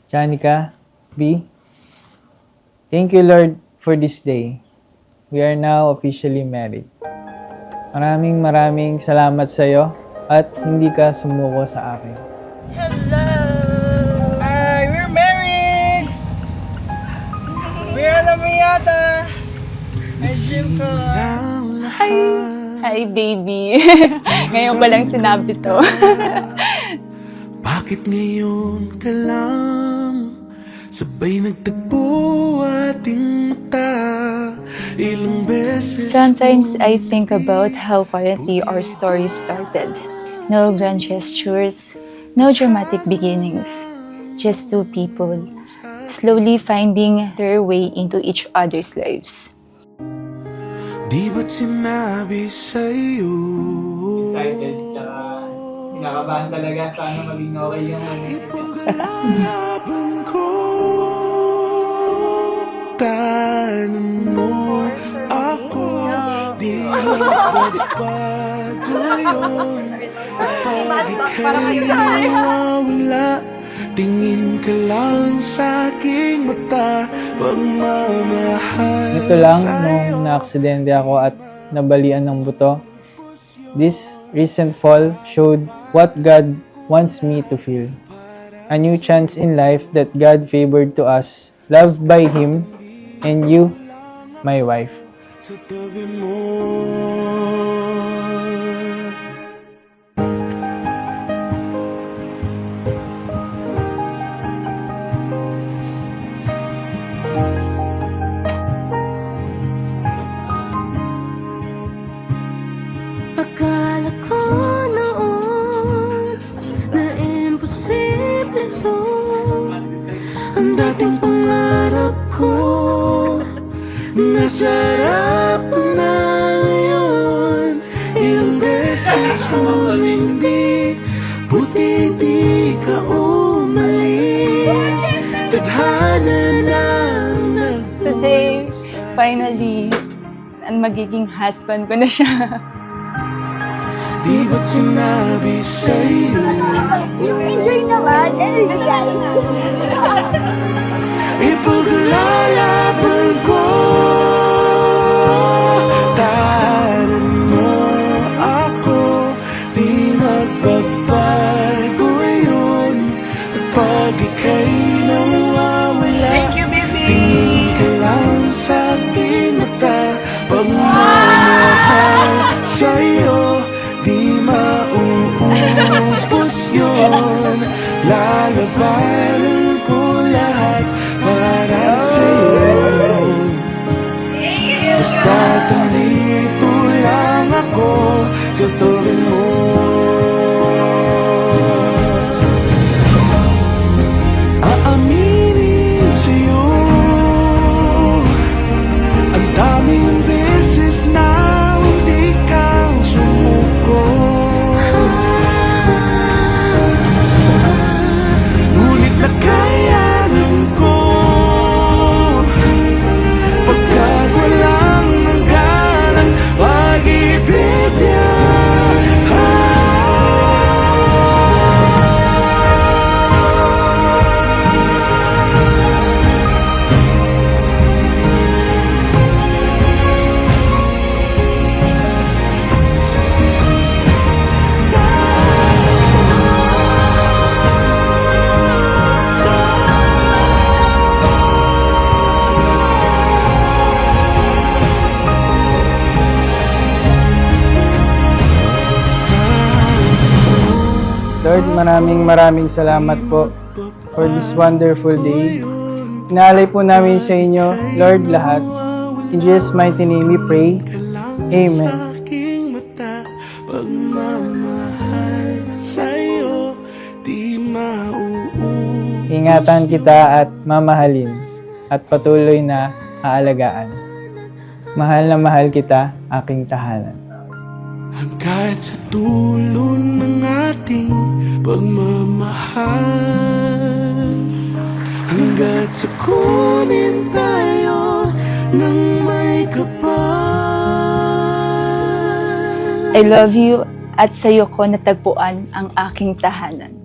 Janica, B. Thank you, Lord, for this day. We are now officially married. Maraming salamat sa iyo at hindi ka sumuko sa akin. Hello! Hi! We're married! We're na yata! Ay, Jimko! Hi, baby. Ngayon ko lang sinabi to. Bakit ngayon ka lang sabay nagtagpo ating mata ilang beses? Sometimes I think about how quietly our story started. No grand gestures, no dramatic beginnings. Just two people, slowly finding their way into each other's lives. Di ba't sinabi sa'yo? Excited, tsaka kinakabahan talaga. Sana maging okay yung Ipaglalaban ko tanan mo ako. Di magbabago yun. Kapag ika'y nawawala, tingin ka lang sa aking mata. Pagmamahal Ito lang, nung na-aksidente ako at nabalian ng buto, this recent fall showed what God wants me to feel. A new chance in life that God favored to us, loved by Him, and you, my wife. sa tabi mo. Akala ko noon na imposible to. Ang dating pangarap ko nasa harap na ngayon. Ilang beses huling di, buti di ka umalis. Tadhana na Today, finally, ang magiging husband ko na siya. di ba't sinabi sa'yo? Enjoy naman, enjoy. Ipaglalaban ko tanan mo ako. Di magbabago yun kapag ika'y nawawala. Thank you, baby! Tingin ka lang sa aking mata. Pagmamahal sa'yo di mauubos yun. Lalabanan ko lahat para sa'yo. Basta't nandito lang ako sa tabi mo. Aaminin sa'yo ang daming beses na hindi ka sumuko. Ngunit nakayanan ko pagkat walang hangganang pag-ibig niya. Lord, maraming salamat po for this wonderful day. Inaalay po namin sa inyo, Lord, lahat. In Jesus' mighty name we pray. Amen. Aking mata, pagmamahal sa'yo, di mauubos. Ingatan kita at mamahalin at patuloy na aalagaan. Mahal na mahal kita, aking tahanan. Hanggat sa dulo ng ating pagmamahal, hanggat sa kunin tayo ng may kapal. I love you at sa'yo ko natagpuan ang aking tahanan.